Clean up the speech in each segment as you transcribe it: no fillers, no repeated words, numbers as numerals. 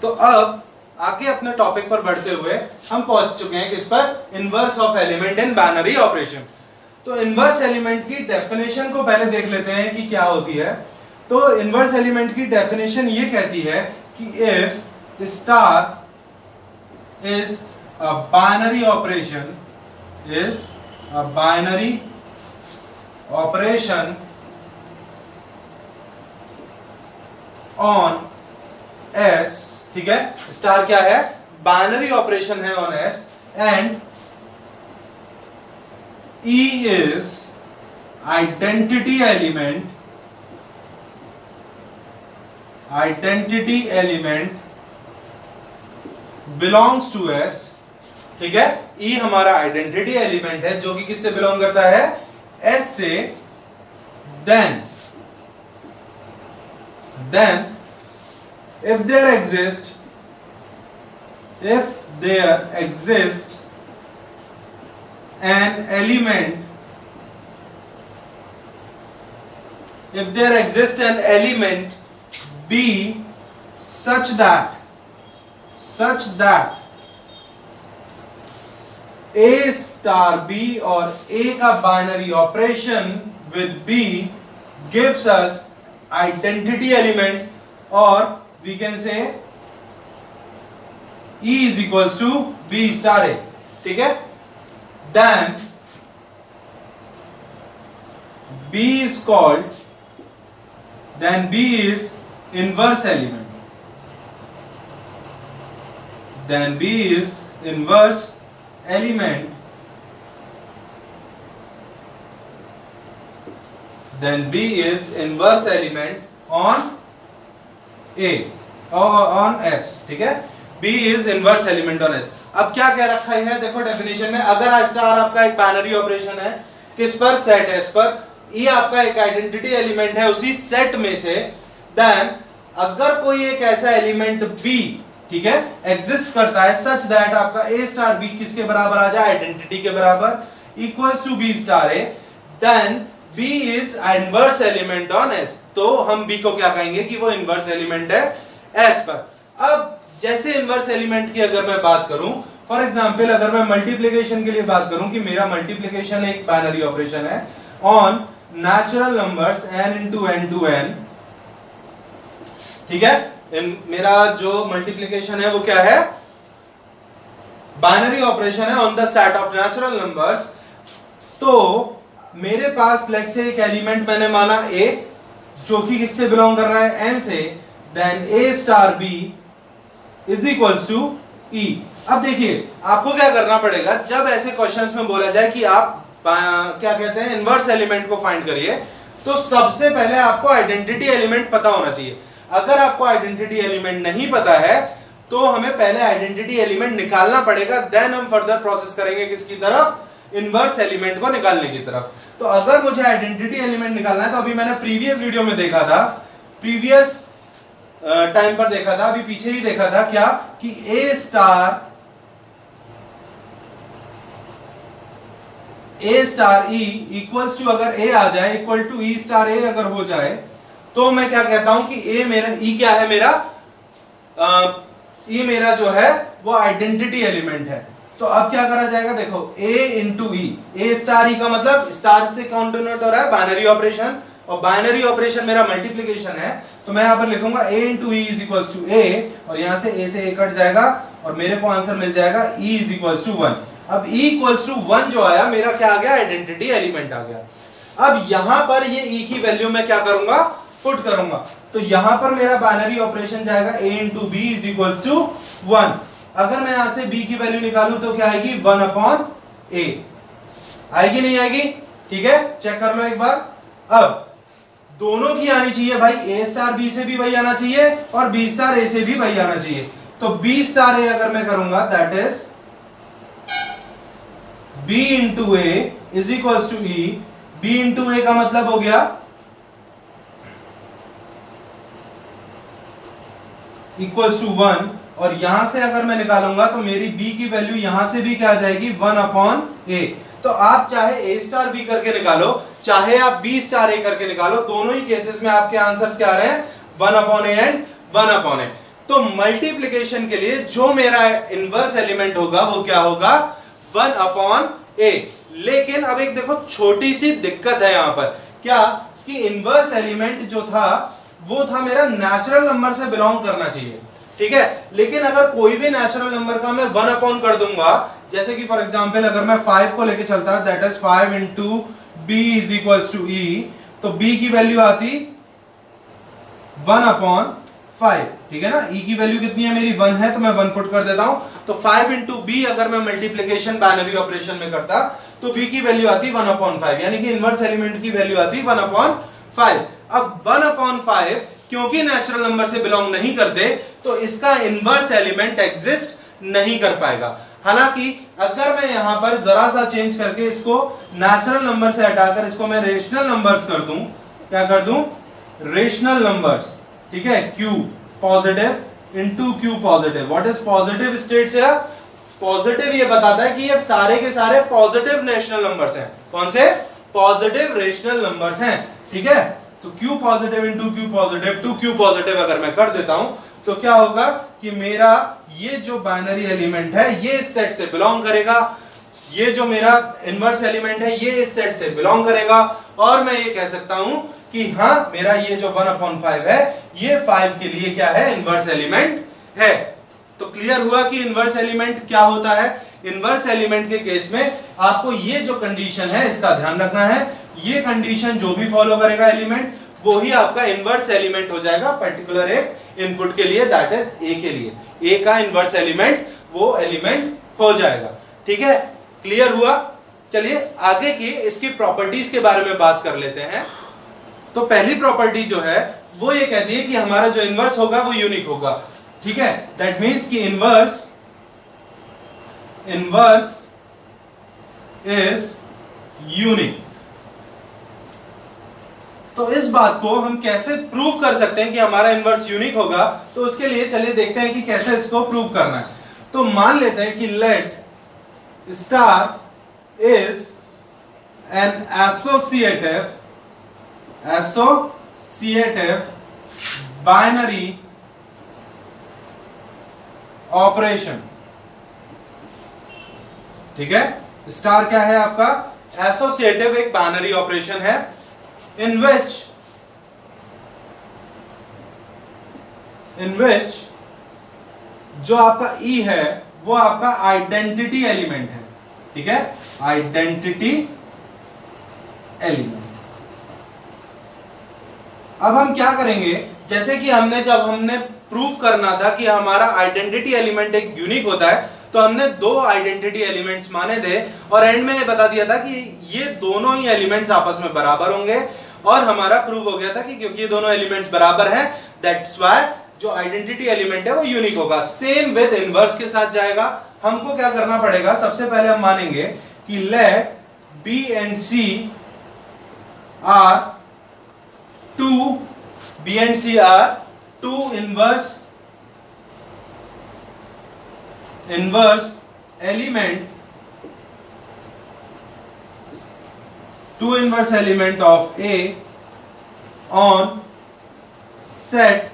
तो अब आगे अपने टॉपिक पर बढ़ते हुए हम पहुंच चुके हैं किस पर, inverse of element in binary operation. तो इनवर्स एलिमेंट की डेफिनेशन को पहले देख लेते हैं कि क्या होती है। तो इनवर्स एलिमेंट की डेफिनेशन ये कहती है कि if star is a binary operation, is a binary operation on S, ठीक है, स्टार क्या है, बाइनरी ऑपरेशन है on S, and E is identity element belongs to S, ठीक है। E हमारा आइडेंटिटी एलिमेंट है जो कि किससे बिलोंग करता है, S से। then if there exists an element, if there exists an element B such that A star B और A का binary operation with B gives us identity element, or we can say E is equals to B star A, ठीक है। then B is inverse element, then B is inverse element on A or on S, ठीक है। B is inverse element on S। अब क्या कह रखा है, देखो डेफिनेशन में, अगर स्टार आपका एक बाइनरी ऑपरेशन है किस पर, सेट एस पर, ये आपका एक आइडेंटिटी एलिमेंट है उसी सेट में से, देन अगर कोई एक ऐसा एलिमेंट बी, ठीक है, एग्जिस्ट करता है सच दैट आपका ए स्टार बी किसके बराबर आ जाए, आइडेंटिटी के बराबर, equals to B star A, then B is inverse element on S. तो हम बी को क्या कहेंगे कि वो इनवर्स एलिमेंट है एस पर। अब जैसे इनवर्स एलिमेंट की अगर मैं बात करूं, फॉर एग्जांपल अगर मैं मल्टीप्लिकेशन के लिए बात करूं कि मेरा मल्टीप्लिकेशन एक बाइनरी ऑपरेशन है on natural numbers n into n to n, ठीक है, मेरा जो मल्टीप्लिकेशन है वो क्या है, बाइनरी ऑपरेशन है on the set of natural numbers. तो मेरे पास लेट्स से एक एलिमेंट मैंने माना a जो कि किससे बिलोंग कर रहा है, n से, then a star b is equals to E। अब देखिए आपको क्या करना पड़ेगा, जब ऐसे क्वेश्चंस में बोला जाए कि आप क्या कहते हैं इनवर्स एलिमेंट को फाइंड करिए, तो सबसे पहले आपको आइडेंटिटी एलिमेंट पता होना चाहिए। अगर आपको आइडेंटिटी एलिमेंट नहीं पता है तो हमें पहले आइडेंटिटी एलिमेंट निकालना पड़ेगा, देन हम फर्दर प्रोसेस करेंगे किसकी तरफ, इनवर्स एलिमेंट को निकालने की तरफ। तो अगर मुझे आइडेंटिटी एलिमेंट निकालना है, तो अभी मैंने प्रीवियस वीडियो में देखा था, प्रीवियस टाइम पर देखा था, अभी पीछे ही देखा था क्या, कि ए स्टार ई इक्वल्स टू, अगर ए आ जाए equal to E star a अगर हो जाए, तो मैं क्या कहता हूं कि ए मेरा, ई क्या है मेरा, ई मेरा जो है वो आइडेंटिटी एलिमेंट है। तो अब क्या करा जाएगा, देखो ए इंटू ई, ए स्टार ई का मतलब स्टार से कौन डिनोट हो रहा है, बाइनरी ऑपरेशन, और बाइनरी ऑपरेशन मेरा मल्टीप्लिकेशन है, तो मैं यहां पर लिखूंगा a into e is equals to a, और यहां से a से a कट जाएगा और मेरे को आंसर मिल जाएगा e इज इक्वल्स टू 1। अब e इक्वल्स टू 1 जो आया मेरा क्या आ गया, आइडेंटिटी एलिमेंट आ गया। अब यहां पर ये e की वैल्यू मैं क्या करूंगा, पुट करूंगा, तो यहां पर मेरा बाइनरी ऑपरेशन जाएगा a into B is equals to 1। अगर मैं यहां से b की वैल्यू निकालूं तो क्या आएगी, 1 अपॉन a, आएगी नहीं आएगी, ठीक है, चेक कर लो एक बार। अब दोनों की आनी चाहिए भाई, ए स्टार बी से भी वही आना चाहिए और बी स्टार ए से भी वही आना चाहिए। तो बी स्टार ए अगर मैं करूंगा, that is b into a is equals to e, b into a का मतलब हो गया इक्वल्स टू 1, और यहां से अगर मैं निकालूंगा तो मेरी b की वैल्यू यहां से भी क्या आ जाएगी, 1 अपॉन a। तो आप चाहे a स्टार b करके निकालो, चाहे आप b स्टार a करके निकालो, दोनों ही केसेस में आपके आंसर्स क्या आ रहे हैं, 1 upon a and 1 upon a। तो मल्टीप्लिकेशन के लिए जो मेरा इनवर्स एलिमेंट होगा वो क्या होगा, 1/a। लेकिन अब एक देखो छोटी सी दिक्कत है यहां पर, क्या कि इनवर्स एलिमेंट जो था वो था मेरा नेचुरल नंबर से बिलोंग करना चाहिए, ठीक है। लेकिन अगर कोई भी नेचुरल नंबर का मैं 1 कर दूंगा, जैसे कि फॉर एग्जांपल अगर मैं 5 को लेके चलता, that is 5 into b is equals to e, तो b की वैल्यू आती 1/5, ठीक है ना। e की वैल्यू कितनी है मेरी, 1 है, तो मैं 1 पुट कर देता हूं। तो 5 इंटू बी अगर मैं मल्टीप्लीकेशन बाइनरी ऑपरेशन में करता तो b की वैल्यू आती 1/5, यानी कि इनवर्स एलिमेंट की वैल्यू आती 1/5। अब 1/5 क्योंकि नेचुरल नंबर से बिलोंग नहीं करते तो इसका इनवर्स एलिमेंट एग्जिस्ट नहीं कर पाएगा। हालांकि अगर मैं यहां पर जरा सा चेंज करके इसको नेचुरल नंबर से हटाकर इसको मैं रेशनल नंबर्स कर दूं, क्या कर दूं, रेशनल नंबर्स, ठीक है। q positive into q positive, what is positive states है, पॉजिटिव ये बताता है कि ये सारे के सारे पॉजिटिव रेशनल नंबर्स हैं। कौन से, पॉजिटिव रेशनल नंबर्स हैं, ठीक है। तो q positive into q positive to q positive अगर मैं कर देता हूं तो क्या होगा कि मेरा ये जो बाइनरी एलिमेंट है ये इस सेट से बिलोंग करेगा, ये जो मेरा इनवर्स एलिमेंट है ये इस सेट से बिलोंग करेगा, और मैं ये कह सकता हूं कि हाँ मेरा ये जो 1/5 है ये 5 के लिए क्या है, इनवर्स एलिमेंट है। तो क्लियर हुआ कि इनवर्स एलिमेंट क्या होता है। इनवर्स एलिमेंट के केस में आपको ये जो कंडीशन है इसका ध्यान रखना है, ये कंडीशन जो भी फॉलो करेगा एलिमेंट वो ही आपका इनवर्स एलिमेंट हो जाएगा पर्टिकुलर एक इनपुट के लिए, दैट इज ए के लिए, ए का इनवर्स एलिमेंट वो एलिमेंट हो जाएगा, ठीक है। क्लियर हुआ। चलिए आगे की इसकी प्रॉपर्टीज के बारे में बात कर लेते हैं। तो पहली प्रॉपर्टी जो है वो ये कहती है कि हमारा जो इनवर्स होगा वो यूनिक होगा, ठीक है। दैट मींस कि इनवर्स इज यूनिक। तो इस बात को हम कैसे प्रूव कर सकते हैं कि हमारा इनवर्स यूनिक होगा, तो उसके लिए चलिए देखते हैं कि कैसे इसको प्रूव करना है। तो मान लेते हैं कि let star is an associative binary operation, ठीक है। स्टार क्या है आपका, एसोसिएटिव एक बाइनरी ऑपरेशन है in which जो आपका E है वो आपका आइडेंटिटी एलिमेंट है, ठीक है, आइडेंटिटी एलिमेंट। अब हम क्या करेंगे, जैसे कि जब हमने प्रूव करना था कि हमारा आइडेंटिटी एलिमेंट एक यूनिक होता है, तो हमने दो आइडेंटिटी एलिमेंट्स माने थे और एंड में बता दिया था कि ये दोनों ही एलिमेंट्स आपस में बराबर होंगे, और हमारा प्रूव हो गया था कि क्योंकि ये दोनों एलिमेंट्स बराबर हैं दैट्स व्हाई जो आइडेंटिटी एलिमेंट है वो यूनिक होगा। सेम विद इनवर्स के साथ जाएगा। हमको क्या करना पड़ेगा, सबसे पहले हम मानेंगे कि let B and C are two inverse element of A on set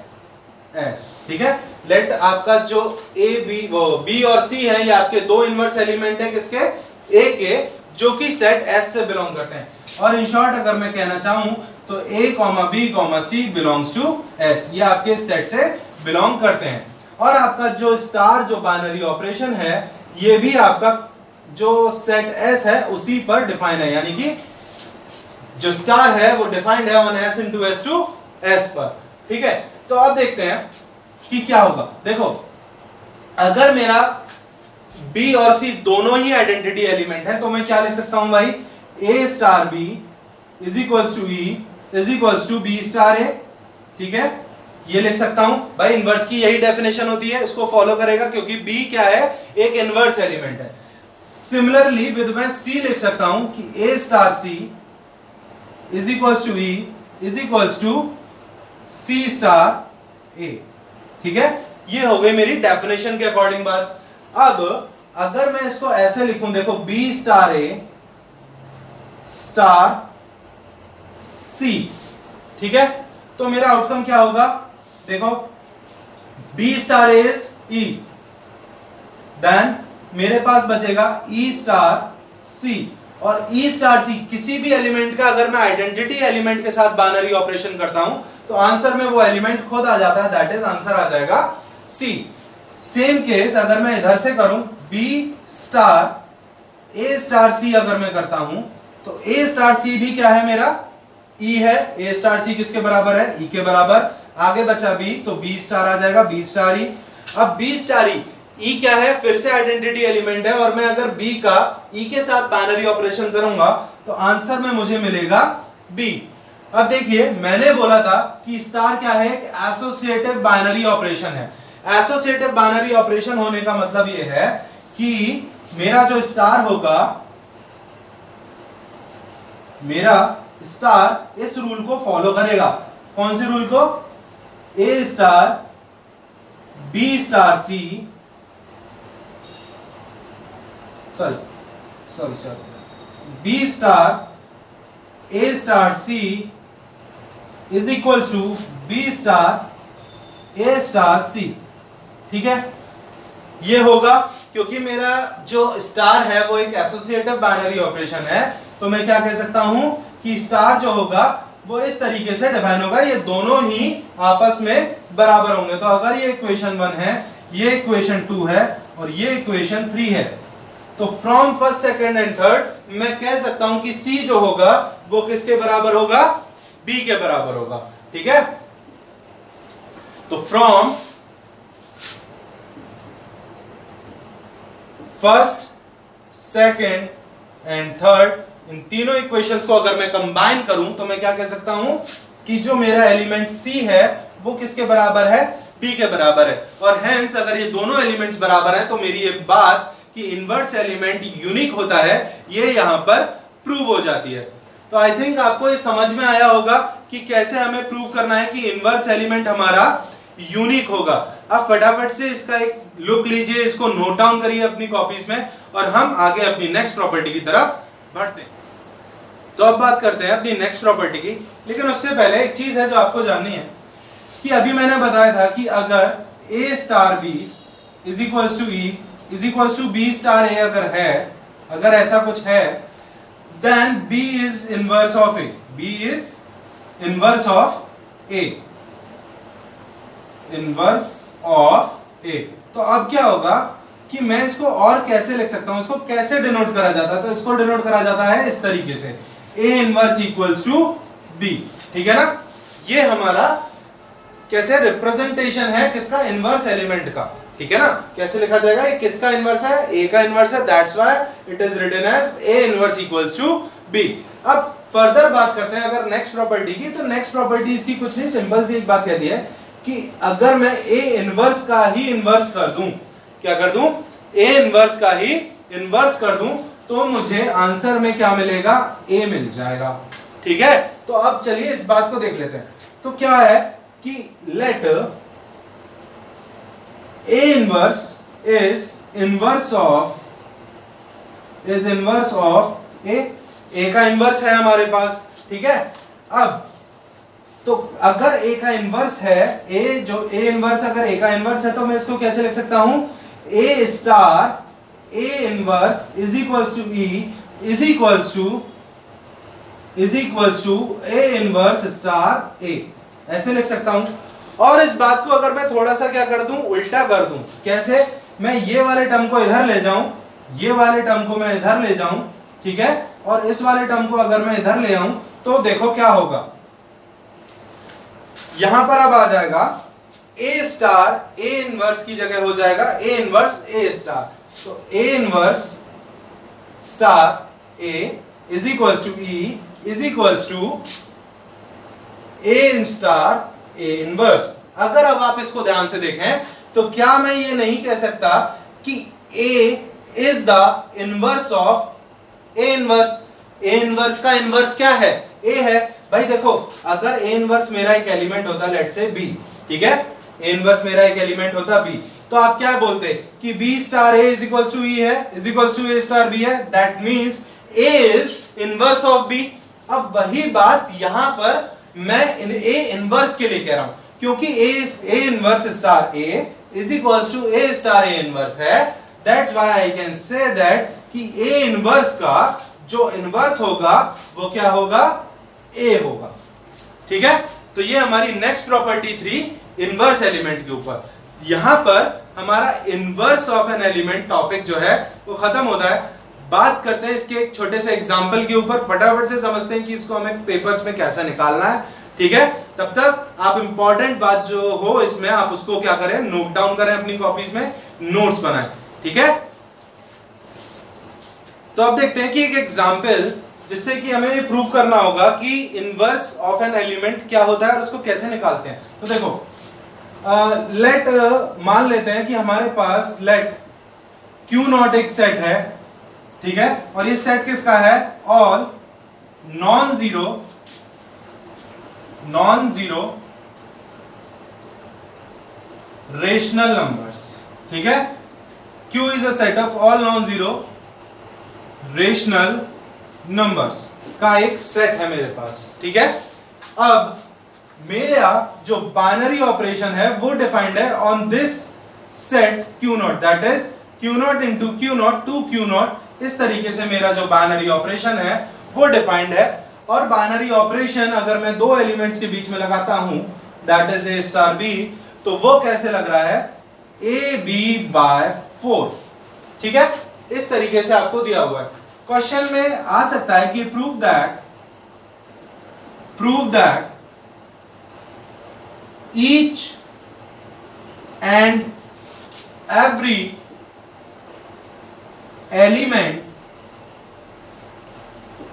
S, ठीक है। लेट आपका जो B और C है ये आपके दो इनवर्स एलिमेंट है किसके, A के, जो कि सेट S से बिलोंग करते हैं। और इन शॉर्ट अगर मैं कहना चाहूं तो A, B, C belongs to S, ये आपके सेट से बिलोंग करते हैं। और आपका जो स्टार जो बाइनरी ऑपरेशन है ये भी आपका जो सेट S है उसी पर डिफाइन है, यानी कि जो स्टार है वो डिफाइंड है on S into S to S पर, ठीक है। तो अब देखते हैं कि क्या होगा। देखो अगर मेरा B और C दोनों ही आइडेंटिटी एलिमेंट है तो मैं क्या लिख सकता हूं भाई, A star B is equals to E is equals to B star A, ठीक है। ये लिख सकता हूं भाई, इनवर्स की यही डेफिनेशन होती है, इसको फॉलो करेगा क्योंकि B क्या है, एक इनवर्स एलिमेंट है। सिमिलरली विद मैं C लिख सकता हूं कि A star C is equals to E is equals to C star A, ठीक है। ये हो गई मेरी डेफिनेशन के अकॉर्डिंग बात। अब अगर मैं इसको ऐसे लिखूं, देखो B star A star C, ठीक है, तो मेरा आउटकम क्या होगा, देखो B star is E, then मेरे पास बचेगा ई स्टार सी, और ई स्टार सी किसी भी एलिमेंट का अगर मैं आइडेंटिटी एलिमेंट के साथ बाइनरी ऑपरेशन करता हूं तो आंसर में वो एलिमेंट खुद आ जाता है, दैट इज आंसर आ जाएगा सी। सेम केस अगर मैं इधर से करूं बी स्टार ए स्टार सी अगर मैं करता हूं तो ए स्टार सी भी क्या है मेरा ई है, ए स्टार सी किसके बराबर है ई के बराबर, आगे बचा बी तो बी स्टार आ जाएगा बी स्टार ई। अब बी स्टार ई क्या है फिर से आइडेंटिटी एलिमेंट है, और मैं अगर बी का ई के साथ बाइनरी ऑपरेशन करूंगा तो आंसर में मुझे मिलेगा बी। अब देखिए मैंने बोला था कि स्टार क्या है, एक एसोसिएटिव बाइनरी ऑपरेशन है। एसोसिएटिव बाइनरी ऑपरेशन होने का मतलब यह है कि मेरा जो स्टार होगा, मेरा स्टार इस रूल को फॉलो करेगा। कौन से रूल को, a star b star c, sorry b star a star c is equal to B star a star c. ठीक है, ये होगा क्योंकि मेरा जो स्टार है वो एक एसोसिएटिव बाइनरी ऑपरेशन है, तो मैं क्या कह सकता हूं कि स्टार जो होगा वो इस तरीके से डिफाइन होगा, ये दोनों ही आपस में बराबर होंगे। तो अगर ये इक्वेशन 1 है, ये इक्वेशन 2 है और ये इक्वेशन 3 है, तो from first second and third मैं कह सकता हूं कि सी जो होगा वो किसके बराबर होगा, बी के बराबर होगा। ठीक है, तो from first second and third in तीनों इक्वेशंस को अगर मैं कंबाइन करूं तो मैं क्या कह सकता हूं कि जो मेरा एलिमेंट सी है वो किसके बराबर है, बी के बराबर है। और हेंस अगर ये दोनों एलिमेंट्स बराबर हैं तो मेरी ये बात कि इनवर्स एलिमेंट यूनिक होता है ये यहां पर प्रूव हो जाती है। तो आई थिंक आपको ये समझ में आया होगा कि कैसे हमें प्रूव करना है कि इनवर्स एलिमेंट हमारा यूनिक होगा। अब फटाफट से इसका एक लुक लीजिए, इसको नोट डाउन करिए अपनी कॉपीज में और हम आगे अपनी नेक्स्ट प्रॉपर्टी की तरफ बढ़ते हैं। तो अब बात करते हैं अपनी नेक्स्ट प्रॉपर्टी की, लेकिन उससे पहले एक चीज है जो आपको जाननी है कि अभी मैंने बताया था कि अगर a star b is equal to E is equal to B star a अगर है, अगर ऐसा कुछ है, then B is inverse of a, b is inverse of a, inverse of a. तो अब क्या होगा कि मैं इसको और कैसे लिख सकता हूं, इसको कैसे डिनोट करा जाता है, तो इसको डिनोट करा जाता है इस तरीके से, A inverse equals to B. ठीक है ना, ये हमारा कैसे रिप्रेजेंटेशन है किसका, इनवर्स एलिमेंट का। ठीक है ना, कैसे लिखा जाएगा, ये किसका इनवर्स है, ए का इनवर्स है, that's why it is written as A inverse equals to B. अब फर्दर बात करते हैं अगर नेक्स्ट प्रॉपर्टी की, तो नेक्स्ट प्रॉपर्टी इसकी कुछ नहीं, सिंपल सी एक बात कहती है कि अगर मैं ए इनवर्स का ही इनवर्स कर दूं, क्या कर दूं, ए इनवर्स का ही इनवर्स कर दूं, तो मुझे आंसर में क्या मिलेगा, ए मिल जाएगा। ठीक है, तो अब चलिए इस बात को देख लेते हैं। तो क्या है कि let a inverse is inverse of a का इनवर्स है हमारे पास। ठीक है, अब तो अगर ए का इनवर्स है, ए जो ए इनवर्स अगर ए का इनवर्स है तो मैं इसको कैसे लिख सकता हूं, a star A inverse is equals to E is equals to a inverse star a, ऐसे लिख सकता हूं। और इस बात को अगर मैं थोड़ा सा क्या कर दूं, उल्टा कर दूं, कैसे, मैं ये वाले टर्म को इधर ले जाऊं, ये वाले टर्म को मैं इधर ले जाऊं, ठीक है, और इस वाले टर्म को अगर मैं इधर ले आऊं तो देखो क्या होगा, यहां पर अब आ जाएगा ए स्टार ए इनवर्स की जगह हो जाएगा ए इनवर्स ए स्टार। तो A inverse star A is equals to E is equals to A star A inverse. अगर अब आप इसको ध्यान से देखें तो क्या मैं ये नहीं कह सकता कि a is the inverse of a inverse. A inverse का इनवर्स क्या है, ए है। भाई देखो, अगर ए इनवर्स मेरा एक एलिमेंट होता, लेट से बी, ठीक है, ए इनवर्स मेरा एक एलिमेंट होता बी, तो आप क्या बोलते कि b star A is equals to e है, is equals to A star b है, that means a is inverse of b. अब वही बात यहां पर मैं ए इनवर्स के लिए कह रहा हूं। क्योंकि a inverse star A is equals to A star A inverse है, that's why I can say that कि ए इनवर्स का जो इनवर्स होगा वो क्या होगा, ए होगा। ठीक है, तो ये हमारी नेक्स्ट प्रॉपर्टी थी इनवर्स एलिमेंट के ऊपर। यहां पर हमारा inverse of an element topic जो है वो खत्म होता है। बात करते हैं इसके एक छोटे से एग्जांपल के ऊपर, फटाफट से समझते हैं कि इसको हमें पेपर्स में कैसे निकालना है। ठीक है, तब तक आप इंपॉर्टेंट बात जो हो इसमें आप उसको क्या करें, नोट डाउन करें अपनी कॉपीज में, नोट्स बनाएं। ठीक है, तो अब देखते हैं कि एक एग्जांपल जिससे कि हमें प्रूव करना होगा कि इनवर्स ऑफ एन एलिमेंट क्या होता है और उसको कैसे निकालते हैं। तो देखो लेट मान लेते हैं कि हमारे पास लेट Q0 एक सेट है। ठीक है, और ये सेट किसका है, all non zero rational numbers. ठीक है, Q is a set of all non zero rational numbers का एक सेट है मेरे पास। ठीक है, अब मेरा जो बाइनरी ऑपरेशन है वो डिफाइंड है on this set Q0, that is Q0 into Q0 to Q0। इस तरीके से मेरा जो बाइनरी ऑपरेशन है वो डिफाइंड है। और बाइनरी ऑपरेशन अगर मैं दो एलिमेंट्स के बीच में लगाता हूं, that is A star B, तो वो कैसे लग रहा है, AB बाय 4। ठीक है, इस तरीके से आपको दिया हुआ है। क्वेश्चन में आ सकता है कि prove that each and every element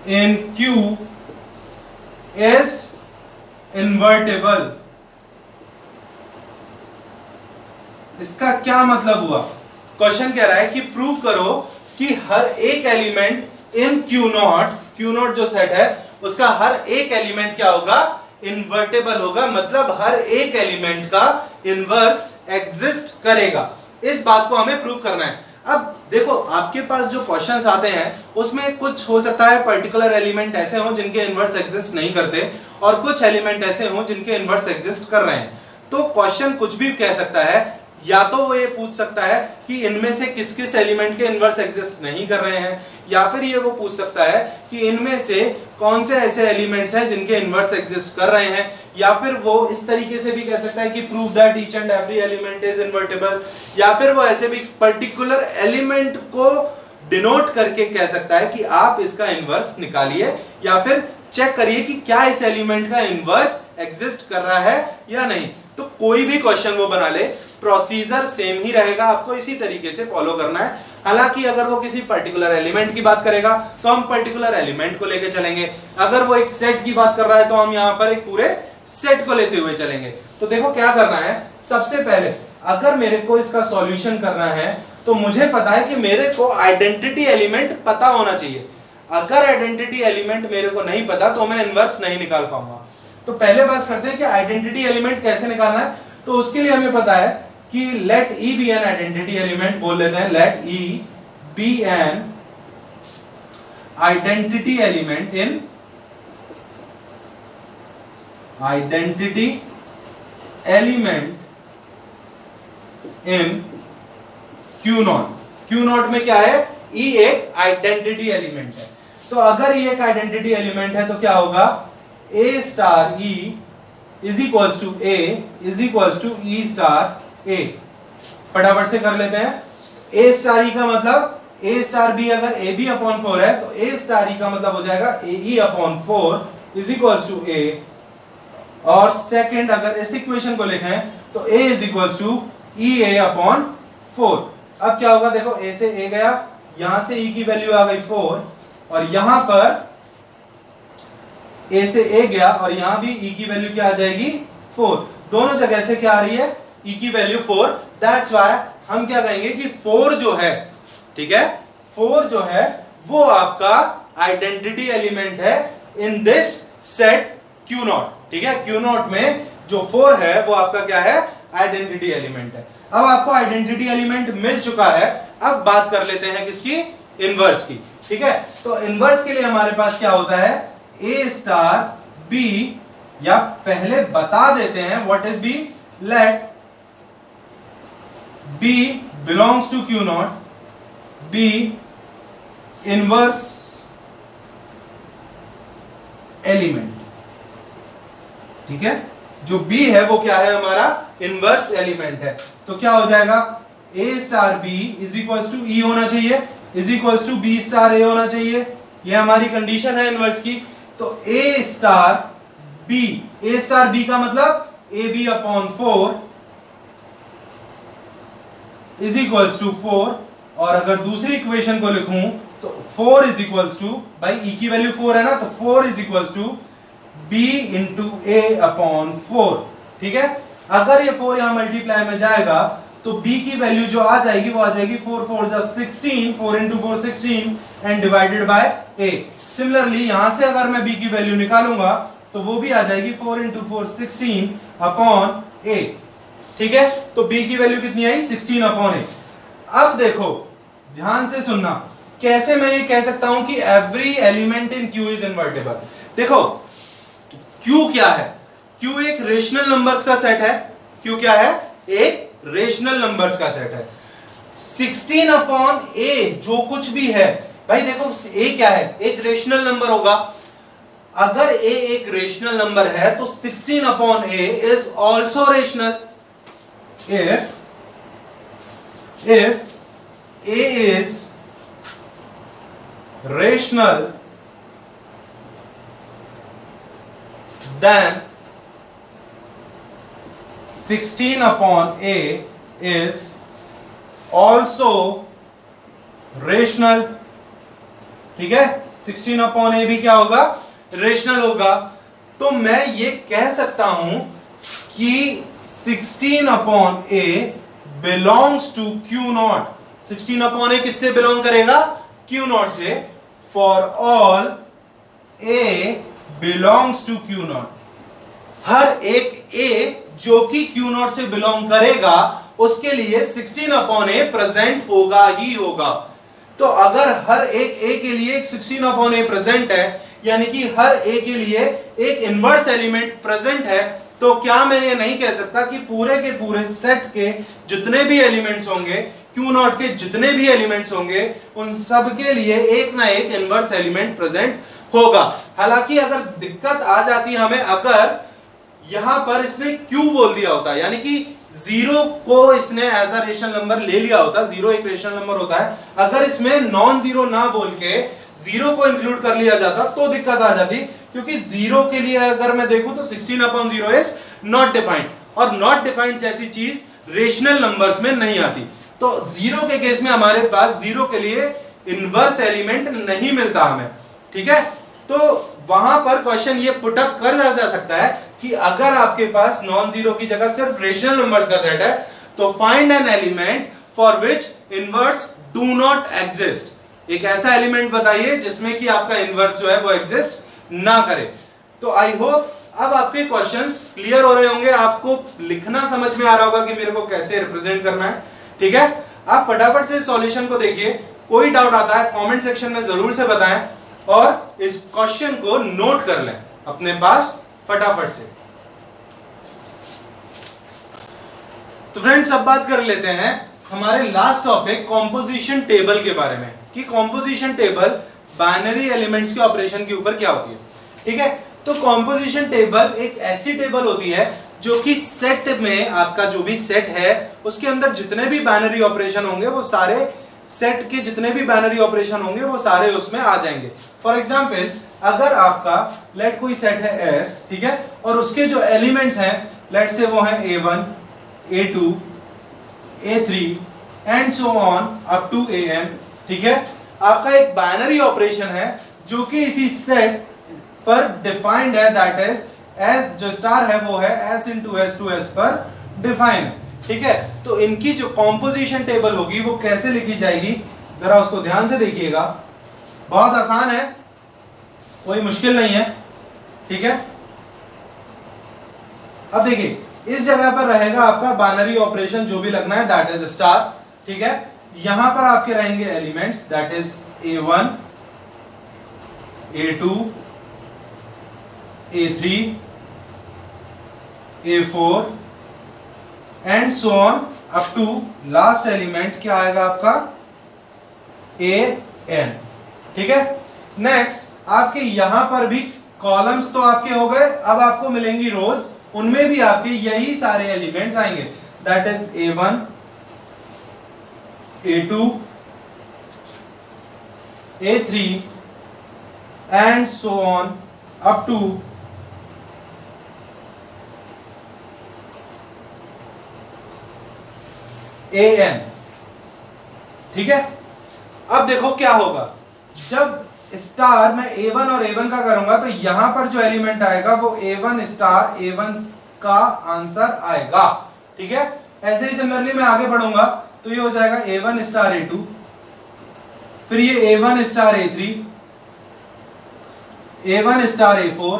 in Q is invertible। इसका क्या मतलब हुआ, क्वेश्चन कह रहा है कि प्रूव करो कि हर एक एलिमेंट इन Q0 जो सेट है उसका हर एक एलिमेंट क्या होगा, इन्वर्टेबल होगा, मतलब हर एक एलिमेंट का इनवर्स एग्जिस्ट करेगा। इस बात को हमें प्रूव करना है। अब देखो आपके पास जो क्वेश्चंस आते हैं उसमें कुछ हो सकता है पर्टिकुलर एलिमेंट ऐसे हो जिनके इनवर्स एग्जिस्ट नहीं करते और कुछ एलिमेंट ऐसे हो जिनके इनवर्स एग्जिस्ट कर रहे हैं। तो क्वेश्चन कुछ भी कह सकता है, या तो वो ये पूछ सकता है कि इनमें से किस किस एलिमेंट के इनवर्स एग्जिस्ट नहीं कर रहे हैं, या फिर ये वो पूछ सकता है कि इनमें से कौन से ऐसे एलिमेंट्स हैं जिनके इनवर्स एग्जिस्ट कर रहे हैं, या फिर वो इस तरीके से भी कह सकता है कि prove that each and every element is invertible, या फिर वो ऐसे भी पर्टिकुलर एलिमेंट को डिनोट करके कह सकता है कि आप इसका इनवर्स निकालिए या फिर चेक करिए कि क्या इस एलिमेंट का इनवर्स एग्जिस्ट कर रहा है या नहीं। तो कोई भी क्वेश्चन वो बना ले, प्रोसीजर सेम ही रहेगा, आपको इसी तरीके से फॉलो करना है। हालांकि अगर वो किसी पर्टिकुलर एलिमेंट की बात करेगा तो हम पर्टिकुलर एलिमेंट को लेके चलेंगे, अगर वो एक सेट की बात कर रहा है तो हम यहां पर एक पूरे सेट को लेते हुए चलेंगे। तो देखो क्या करना है, सबसे पहले अगर मेरे को इसका सॉल्यूशन करना है तो मुझे पता है कि मेरे को आइडेंटिटी एलिमेंट पता होना चाहिए। अगर आइडेंटिटी एलिमेंट मेरे को नहीं पता तो मैं इनवर्स नहीं निकाल पाऊंगा। तो पहले बात करते हैं कि आइडेंटिटी एलिमेंट कैसे निकालना है। तो उसके लिए हमें पता है कि let E be an identity element, बोल लेते हैं let E be an identity element in Q0। Q0 में क्या है, E एक आइडेंटिटी एलिमेंट है। तो अगर E एक आइडेंटिटी एलिमेंट है तो क्या होगा, A star E is equals to A is equals to E star A। फटाफट से कर लेते हैं। A स्टार E का मतलब A स्टार B अगर AB अपॉन 4 है तो A स्टार E का मतलब हो जाएगा AE upon 4 is equals to A। और सेकंड अगर इस इक्वेशन को लिखें तो A is equals to EA upon 4। अब क्या होगा, देखो A से A गया, यहां से E की वैल्यू आ गई 4 और यहां पर A से A गया और यहां भी E की वैल्यू क्या आ जाएगी 4। दोनों जगह से क्या आ रही है, E की वैल्यू 4। दैट्स व्हाई हम क्या कहेंगे कि 4 जो है, ठीक है, 4 जो है वो आपका आइडेंटिटी एलिमेंट है इन दिस सेट Q0। ठीक है, Q0 में जो 4 है वो आपका क्या है, आइडेंटिटी एलिमेंट है। अब आपको आइडेंटिटी एलिमेंट मिल चुका है, अब बात कर लेते हैं किसकी, इनवर्स की। ठीक है, तो इनवर्स के लिए हमारे पास क्या होता है, A स्टार B या पहले बता देते हैं what is B, let B belongs to Q naught, B inverse element. ठीक है, जो बी है वो क्या है, हमारा इनवर्स एलिमेंट है। तो क्या हो जाएगा, a star b is equal to e होना चाहिए, is equal to B star a होना चाहिए। ये हमारी कंडीशन है इनवर्स की। तो a star b, a star b का मतलब a b upon 4 is equal to 4। और अगर दूसरी इक्वेशन को लिखूं तो 4 इज इक्वल टू, भाई ई की वैल्यू 4 है ना, तो 4 is equal to B into A upon 4। ठीक है, अगर ये 4 यहां मल्टीप्लाई में जाएगा तो b की वैल्यू जो आ जाएगी वो आ जाएगी 4 4 जा 16, 4 into 4 16 and divided by a। Similarly यहां से अगर मैं b की वैल्यू निकालूंगा तो वो भी आ जाएगी 4 इंटू 4 16 अपॉन a। ठीक है, तो b की वैल्यू कितनी आई, 16 अपॉन a। अब देखो ध्यान से सुनना, कैसे मैं ये कह सकता हूं कि every element in Q is invertible. देखो Q क्या है, Q एक रेशनल नंबर्स का सेट है। Q क्या है, एक रेशनल नंबर्स का सेट है। 16 अपॉन a जो कुछ भी है, भाई देखो a क्या है, एक रेशनल नंबर होगा। अगर a एक रेशनल नंबर है तो 16 upon a is also rational. if a is rational then 16 upon a is also rational। ठीक है, 16 अपॉन a भी क्या होगा, रेशनल होगा। तो मैं ये कह सकता हूं कि 16 upon a belongs to Q not. 16 upon a किससे बिलोंग करेगा, Q नॉट से। For all a belongs to Q not, हर एक a जो कि Q नॉट से बिलोंग करेगा उसके लिए 16 अपॉन a प्रेजेंट होगा ही होगा। तो अगर हर एक a के लिए 16 अपॉन a प्रेजेंट है, यानी कि हर a के लिए एक इनवर्स एलिमेंट प्रेजेंट है, तो क्या मैं ये नहीं कह सकता कि पूरे के पूरे सेट के जितने भी एलिमेंट्स होंगे, Q नॉट के जितने भी एलिमेंट्स होंगे, उन सब के लिए एक ना एक इनवर्स एलिमेंट प्रेजेंट होगा। हालांकि अगर दिक्कत आ जाती हमें, अगर यहां पर इसने Q बोल दिया होता, यानी कि जीरो को इसने एज अ रेशनल नंबर ले लिया होता, जीरो एक रेशनल नंबर होता है, अगर इसमें नॉन जीरो ना बोल के जीरो को इंक्लूड कर लिया जाता तो दिक्कत आ जाती। क्योंकि जीरो के लिए अगर मैं देखूं तो 16 अपॉन 0 इज नॉट डिफाइंड, और नॉट डिफाइंड जैसी चीज रेशनल नंबर्स में नहीं आती। तो जीरो के केस में हमारे पास जीरो के लिए इनवर्स एलिमेंट नहीं मिलता हमें। ठीक है, तो वहां पर क्वेश्चन ये पुटअप कर जा सकता है कि अगर आपके पास नॉन जीरो की जगह सिर्फ रेशनल नंबर्स का सेट है तो find an element for which inverse do not exist. एक ऐसा एलिमेंट बताइए जिसमें कि आपका इनवर्स जो है वो एग्जिस्ट ना करे। तो आई होप अब आपके क्वेश्चंस क्लियर हो रहे होंगे, आपको लिखना समझ में आ रहा होगा कि मेरे को कैसे रिप्रेजेंट करना है। ठीक है, आप फटाफट से सॉल्यूशन को देखिए, कोई डाउट आता है कमेंट सेक्शन में जरूर से बताएं और इस क्वेश्चन को नोट कर लें अपने पास फटाफट से। तो फ्रेंड्स अब बात कर लेते हैं हमारे लास्ट टॉपिक कॉम्पोजिशन टेबल के बारे में, कि कॉम्पोजिशन टेबल बाइनरी एलिमेंट्स के ऑपरेशन के ऊपर क्या होती है। ठीक है, तो कॉम्पोजिशन टेबल एक ऐसी टेबल होती है जो कि सेट में, आपका जो भी सेट है उसके अंदर जितने भी बाइनरी ऑपरेशन होंगे वो सारे सेट के जितने भी बाइनरी ऑपरेशन होंगे वो सारे उसमें आ जाएंगे। फॉर एग्जांपल अगर आपका लेट कोई सेट है S, ठीक है, और उसके जो एलिमेंट्स हैं लेट से वो हैं A1 A2 A3 and so on up to AN। ठीक है, आपका एक बाइनरी ऑपरेशन है जो कि इसी सेट पर डिफाइंड है, दैट इज S जो स्टार है वो है S into S to S पर डिफाइन है। ठीक है, तो इनकी जो कॉम्पोजिशन टेबल होगी वो कैसे लिखी जाएगी, जरा उसको ध्यान से देखिएगा। बहुत आसान है, कोई मुश्किल नहीं है। ठीक है, अब देखिए इस जगह पर रहेगा आपका बाइनरी ऑपरेशन जो भी लगना है, दैट इज स्टार। ठीक है, यहां पर आपके रहेंगे elements, that is A1 A2 A3 A4 and so on up to last element क्या आएगा आपका AN। ठीक है, नेक्स्ट आपके यहां पर भी कॉलम्स तो आपके हो गए, अब आपको मिलेंगी रोज, उनमें भी आपके यही सारे एलिमेंट्स आएंगे, that is A1 A2 A3 and so on up to AN। ठीक है, अब देखो क्या होगा, जब स्टार मैं A1 और A1 का करूंगा तो यहां पर जो एलिमेंट आएगा वो A1 स्टार A1 का आंसर आएगा। ठीक है, ऐसे ही सिमिलरली मैं आगे बढ़ूंगा तो ये हो जाएगा A1 स्टार A2, फिर ये A1 star A3, A1 star A4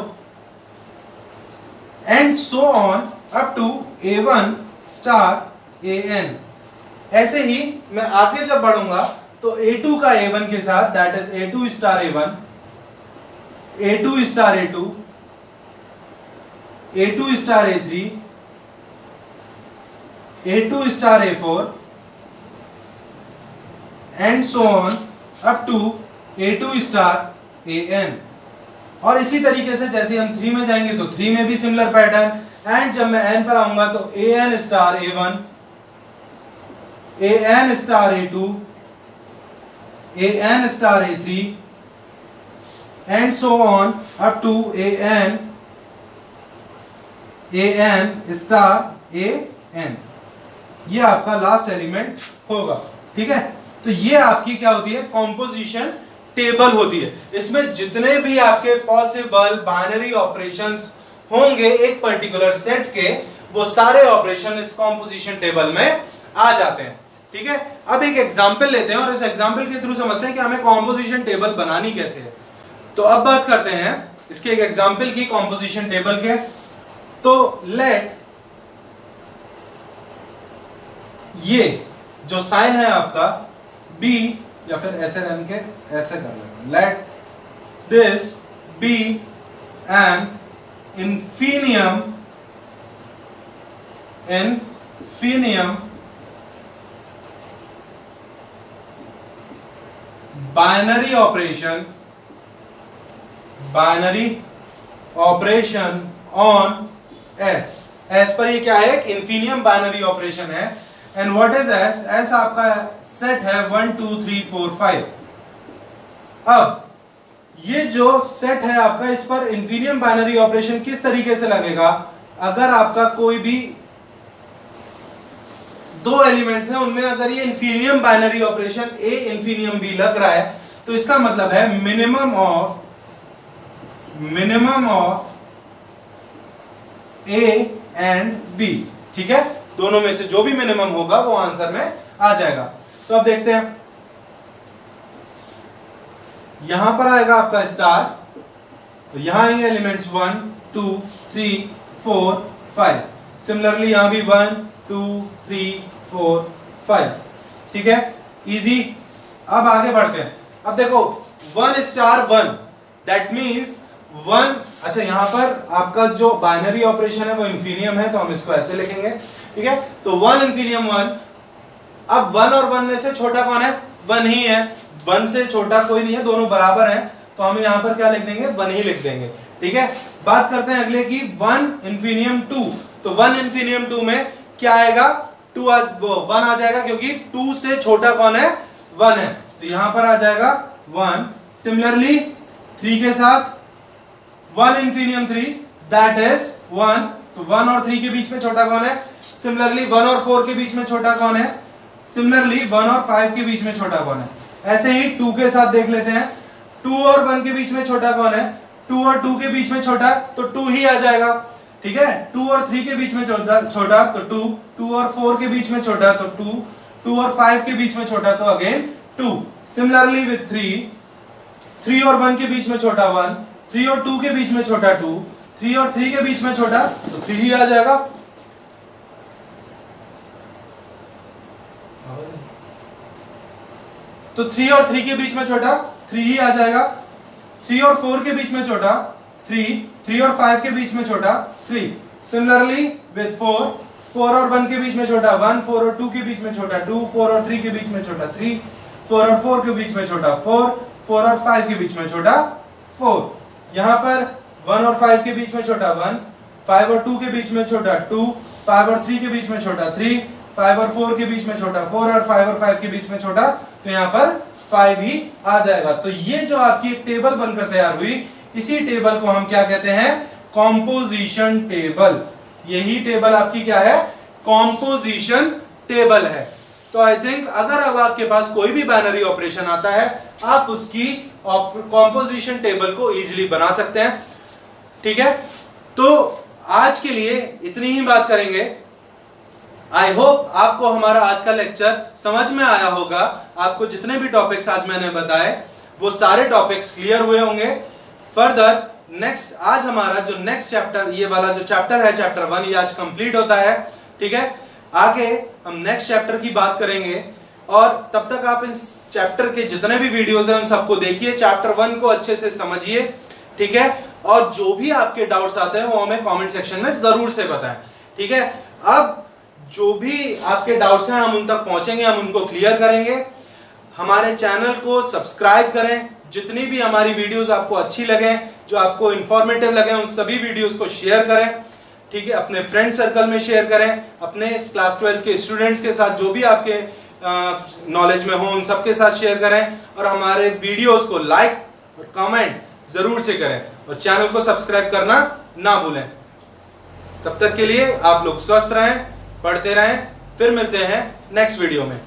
and so on up to A1 star AN। ऐसे ही मैं आगे जब बढ़ूंगा तो A2 का A1 के साथ that is A2 star A1, A2 star A2, A2 star A3, A2 star A4 and so on up to A2 star AN। और इसी तरीके से जैसे हम 3 में जाएंगे तो 3 में भी सिमिलर पैटर्न, एंड जब मैं N पर आऊंगा तो AN star A1, AN star A2, AN star A3 and so on up to AN star AN। ये आपका लास्ट एलिमेंट होगा। ठीक है, तो ये आपकी क्या होती है, कॉम्पोजिशन टेबल होती है। इसमें जितने भी आपके पॉसिबल बाइनरी ऑपरेशंस होंगे एक पर्टिकुलर सेट के, वो सारे ऑपरेशन इस कॉम्पोजिशन टेबल में आ जाते हैं। ठीक है, अब एक एग्जांपल लेते हैं और इस एग्जांपल के थ्रू समझते हैं कि हमें कॉम्पोजिशन टेबल बनानी कैसे है। तो अब बात करते हैं इसके एक एग्जांपल की कॉम्पोजिशन टेबल के। तो लेट ये जो साइन है आपका बी, या फिर ऐसे रन के ऐसे कर लेंगे, let this be an infinium binary operation on S. S पर ये क्या है, इन्फिनियम बाइनरी ऑपरेशन है। And what is S? S आपका सेट है 1 2 3 4 5। अब ये जो सेट है आपका, इस पर इन्फिनियम बाइनरी ऑपरेशन किस तरीके से लगेगा, अगर आपका कोई भी दो एलिमेंट्स हैं उनमें अगर ये infimum binary operation A infimum B लग रहा है तो इसका मतलब है minimum of A and B. ठीक है, दोनों में से जो भी मिनिमम होगा वो आंसर में आ जाएगा। तो अब देखते हैं, यहां पर आएगा आपका स्टार, तो यहां आएंगे एलिमेंट्स 1 2 3 4 5। सिमिलरली यहां भी 1 2 3 4 5। ठीक है, इजी। अब आगे बढ़ते हैं। अब देखो 1 स्टार 1, दैट मींस 1, अच्छा यहां पर आपका जो बाइनरी ऑपरेशन है वो इन्फिनियम है तो हम इसको ऐसे लिखेंगे। ठीक है, तो 1 इन्फिनियम 1। अब 1 और 1 में से छोटा कौन है? 1 ही है, 1 से छोटा कोई नहीं है, दोनों बराबर हैं, तो हम यहां पर क्या लिख देंगे, 1 ही लिख देंगे। ठीक है, बात करते हैं अगले की 1 इन्फिनियम 2। तो 1 इन्फिनियम 2 में क्या आएगा, 1 आ जाएगा, क्योंकि 2 से छोटा कौन है, 1 है, तो यहां पर आ जाएगा 1। सिमिलरली 3 के साथ 1 इन्फिनियम 3, दैट इज 1, तो 1 और 3 के बीच में छोटा कौन है? सिमिलरली 1 और 4 के बीच में छोटा कौन है? सिमिलरली 1 और 5 के बीच में छोटा कौन है? ऐसे ही 2 के साथ देख लेते हैं, 2 और 1 के बीच में छोटा कौन है? 2 और 2 के बीच में छोटा, तो 2 ही आ जाएगा। ठीक है, 2 और 3 के बीच में छोटा तो 2, 2 और 4 के बीच में छोटा तो 2, 2 और 5 के बीच में छोटा तो अगेन 2। सिमिलरली विद 3 और 1 के बीच में छोटा 1, 3 और 2 के बीच में छोटा 2, 3 और 3 के बीच में छोटा तो 3 ही आ जाएगा। तो 3 और 3 के बीच में छोटा 3 ही आ जाएगा। 3 और 4 के बीच में छोटा 3, 3 और 5 के बीच में छोटा 3। सिमिलरली विद 4 और 1 के बीच में छोटा 1, 4 और 2 के बीच में छोटा 2, 4 और 3 के बीच में छोटा 3, 4 और 4 के बीच में छोटा 4, 4 और 5 के बीच में छोटा 4। यहां पर 1 और 5 के बीच में छोटा 1, 5 और 2 के बीच में छोटा 2, 5 और 3 के बीच में छोटा 3, 5 और 4 के बीच में छोटा 4 और 5 और 5 के बीच में छोटा, तो यहाँ पर 5 ही आ जाएगा। तो ये जो आपकी एक टेबल बनकर तैयार हुई, इसी टेबल को हम क्या कहते हैं? Composition table. यही टेबल आपकी क्या है? कॉम्पोजिशन टेबल है। तो आई थिंक अगर अब आपके पास कोई भी बाइनरी ऑपरेशन आता है, आप उसकी कॉम्पोजिशन टेबल को इजीली बना सकते हैं। ठीक है, तो आज के लिए इतनी ही बात करेंगे। आई होप आपको हमारा आज का लेक्चर समझ में आया होगा। आपको जितने भी टॉपिक्स आज मैंने बताए वो सारे टॉपिक्स क्लियर हुए होंगे। फर्दर नेक्स्ट आज हमारा जो नेक्स्ट चैप्टर, ये वाला जो चैप्टर है चैप्टर 1, ये आज कंप्लीट होता है। ठीक है, आगे हम नेक्स्ट चैप्टर की बात करेंगे और तब तक आप इस चैप्टर के जितने भी वीडियोस हैं उन सबको देखिए, चैप्टर 1 को अच्छे से समझिए। ठीक है, और जो भी आपके डाउट्स आते हैं वो हमें कमेंट सेक्शन में जरूर से बताएं। ठीक है, अब जो भी आपके डाउट्स हैं हम उन तक पहुंचेंगे, हम उनको क्लियर करेंगे। हमारे चैनल को सब्सक्राइब करें, जितनी भी हमारी वीडियोस आपको अच्छी लगे, जो आपको इंफॉर्मेटिव लगे, उन सभी वीडियोस को शेयर करें। ठीक है, अपने फ्रेंड सर्कल में शेयर करें, अपने क्लास 12 के स्टूडेंट्स के साथ जो भी आपके नॉलेज में हो उन सबके साथ शेयर करें, और हमारे वीडियोस को लाइक और कमेंट जरूर से करें, और चैनल को सब्सक्राइब करना ना भूलें। तब तक के लिए आप लोग स्वस्थ रहें, पढ़ते रहें। फिर मिलते हैं नेक्स्ट वीडियो में।